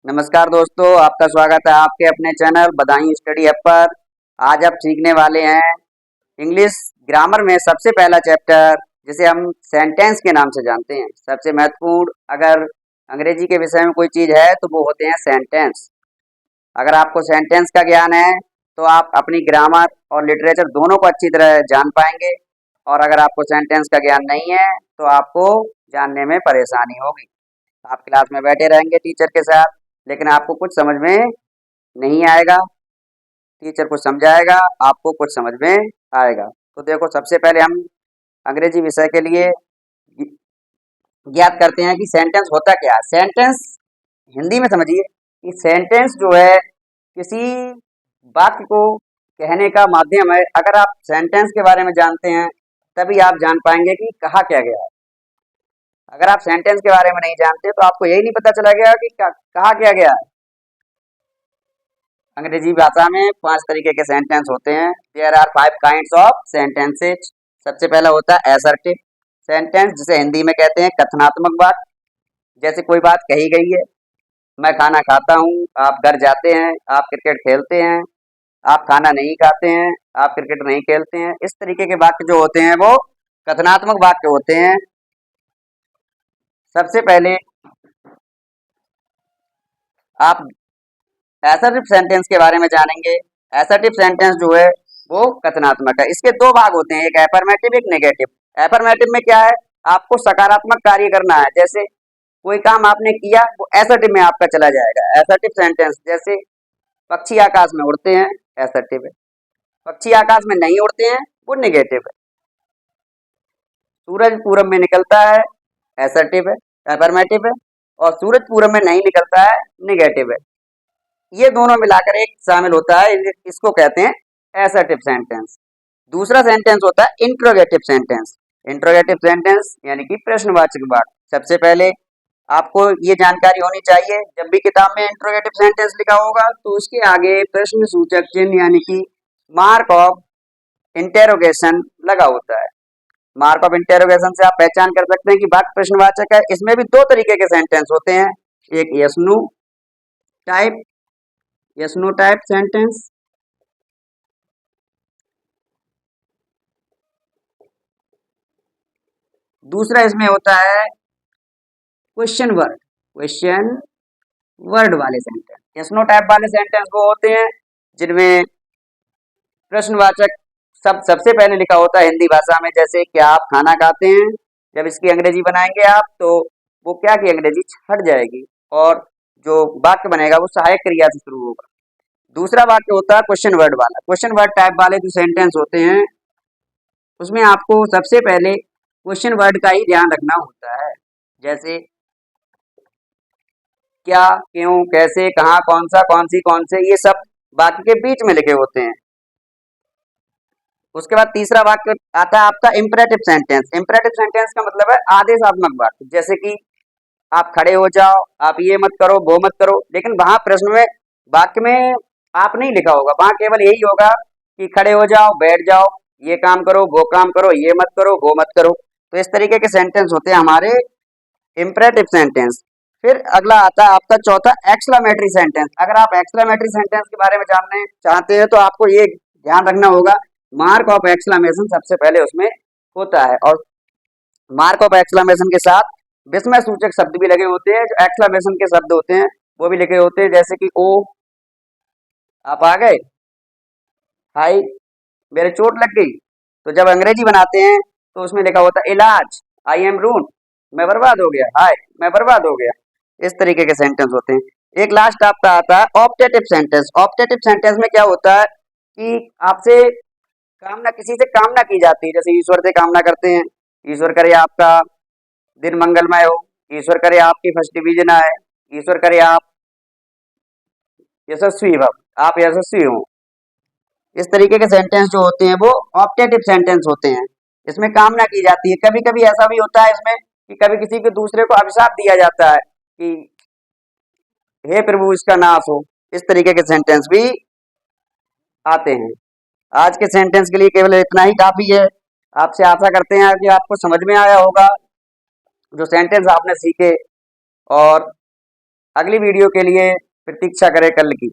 नमस्कार दोस्तों, आपका स्वागत है आपके अपने चैनल बदायूं स्टडी ऐप पर। आज आप सीखने वाले हैं इंग्लिश ग्रामर में सबसे पहला चैप्टर, जिसे हम सेंटेंस के नाम से जानते हैं। सबसे महत्वपूर्ण अगर अंग्रेजी के विषय में कोई चीज़ है तो वो होते हैं सेंटेंस। अगर आपको सेंटेंस का ज्ञान है तो आप अपनी ग्रामर और लिटरेचर दोनों को अच्छी तरह जान पाएंगे, और अगर आपको सेंटेंस का ज्ञान नहीं है तो आपको जानने में परेशानी होगी। आप क्लास में बैठे रहेंगे टीचर के साथ, लेकिन आपको कुछ समझ में नहीं आएगा। टीचर कुछ समझाएगा, आपको कुछ समझ में आएगा। तो देखो, सबसे पहले हम अंग्रेजी विषय के लिए ज्ञात करते हैं कि सेंटेंस होता क्या है। सेंटेंस हिंदी में समझिए कि सेंटेंस जो है किसी वाक्य को कहने का माध्यम है। अगर आप सेंटेंस के बारे में जानते हैं तभी आप जान पाएंगे कि कहा क्या गया है। अगर आप सेंटेंस के बारे में नहीं जानते तो आपको यही नहीं पता चला गया कि कहा क्या गया है। अंग्रेजी भाषा में 5 तरीके के सेंटेंस होते हैं। There are 5 kinds of sentences. सबसे पहला होता है असर्टिव सेंटेंस, जिसे हिंदी में कहते हैं कथनात्मक वाक्य। जैसे कोई बात कही गई है, मैं खाना खाता हूँ, आप घर जाते हैं, आप क्रिकेट खेलते हैं, आप खाना नहीं खाते हैं, आप क्रिकेट नहीं खेलते हैं। इस तरीके के वाक्य जो होते हैं वो कथनात्मक वाक्य होते हैं। सबसे पहले आप असर्टिव सेंटेंस के बारे में जानेंगे। असर्टिव सेंटेंस जो है वो कथनात्मक है। इसके दो भाग होते हैं, एक एफर्मेटिव, एक नेगेटिव। एफर्मेटिव में क्या है, आपको सकारात्मक कार्य करना है। जैसे कोई काम आपने किया वो असर्टिव में आपका चला जाएगा। असर्टिव सेंटेंस जैसे पक्षी आकाश में उड़ते हैं, असर्टिव है। पक्षी आकाश में नहीं उड़ते हैं, वो नेगेटिव है। सूरज पूरब में निकलता है, असर्टिव है, एफर्मेटिव है। और सूरज पूरब में नहीं निकलता है, नेगेटिव है। ये दोनों मिलाकर एक शामिल होता है, इसको कहते हैं असर्टिव सेंटेंस। दूसरा सेंटेंस होता है इंट्रोगेटिव सेंटेंस। इंट्रोगेटिव सेंटेंस यानी कि प्रश्नवाचक वाक्य। सबसे पहले आपको ये जानकारी होनी चाहिए, जब भी किताब में इंट्रोगेटिव सेंटेंस लिखा होगा तो उसके आगे प्रश्न सूचक चिन्ह यानी कि मार्क ऑफ इंटेरोगेशन लगा होता है। मार्क ऑफ इंटेरोगेशन से आप पहचान कर सकते हैं कि वाक्य प्रश्नवाचक है। इसमें भी 2 तरीके के सेंटेंस होते हैं, एक yes no type, yes no type sentence. दूसरा इसमें होता है क्वेश्चन वर्ड वाले सेंटेंस। यस नो टाइप वाले सेंटेंस वो होते हैं जिनमें प्रश्नवाचक शब्द सबसे पहले लिखा होता है हिंदी भाषा में। जैसे क्या आप खाना खाते हैं, जब इसकी अंग्रेजी बनाएंगे आप तो वो क्या की अंग्रेजी छट जाएगी और जो वाक्य बनेगा वो सहायक क्रिया से शुरू होगा। दूसरा वाक्य होता है क्वेश्चन वर्ड वाला। क्वेश्चन वर्ड टाइप वाले जो सेंटेंस होते हैं उसमें आपको सबसे पहले क्वेश्चन वर्ड का ही ध्यान रखना होता है। जैसे क्या, क्यों, कैसे, कहाँ, कौन सा, कौन सी, कौन से, ये सब वाक्य के बीच में लिखे होते हैं। उसके बाद तीसरा वाक्य आता है आपका इंपरेटिव सेंटेंस। इंपरेटिव सेंटेंस का मतलब है आदेशात्मक वाक्य। जैसे कि आप खड़े हो जाओ, आप ये मत करो, वो मत करो। लेकिन वहां प्रश्न में वाक्य में आप नहीं लिखा होगा, वहां केवल यही होगा कि खड़े हो जाओ, बैठ जाओ, ये काम करो, वो काम करो, ये मत करो, वो मत करो। तो इस तरीके के सेंटेंस होते हैं हमारे इंपरेटिव सेंटेंस। फिर अगला आता है आपका चौथा एक्सक्लेमेटरी सेंटेंस। अगर आप एक्सक्लेमेटरी सेंटेंस के बारे में जानने चाहते हैं तो आपको ये ध्यान रखना होगा, मार्क ऑफ एक्सक्लेमेशन सबसे पहले उसमें होता है। और मार्क ऑफ एक्सक्लेमेशन के साथ विस्मय सूचक शब्द भी लगे होते हैं। जो एक्सक्लेमेशन के शब्द होते हैं वो भी लिखे होते हैं, जैसे कि ओ आप आ गए, हाय मेरे चोट लग गई। तो जब अंग्रेजी बनाते हैं तो उसमें लिखा होता है इलाज, आई एम रून, मैं बर्बाद हो गया, हाय मैं बर्बाद हो गया। इस तरीके के सेंटेंस होते हैं। एक लास्ट आपका आता है ऑप्टेटिव सेंटेंस। ऑप्टेटिव सेंटेंस में क्या होता है कि आपसे कामना, किसी से कामना की जाती है। जैसे ईश्वर से कामना करते हैं, ईश्वर करे आपका दिन मंगलमय हो, ईश्वर करे आपकी फर्स्ट डिवीजन आए, ईश्वर करे आप यशस्वी भव, आप यशस्वी हो। इस तरीके के सेंटेंस जो होते हैं वो ऑप्टेटिव सेंटेंस होते हैं। इसमें कामना की जाती है। कभी कभी ऐसा भी होता है इसमें कि कभी किसी के दूसरे को अभिशाप दिया जाता है कि हे प्रभु इसका नाश हो। इस तरीके के सेंटेंस भी आते हैं। आज के सेंटेंस के लिए केवल इतना ही काफी है। आपसे आशा करते हैं कि आपको समझ में आया होगा जो सेंटेंस आपने सीखे। और अगली वीडियो के लिए प्रतीक्षा करें कल की।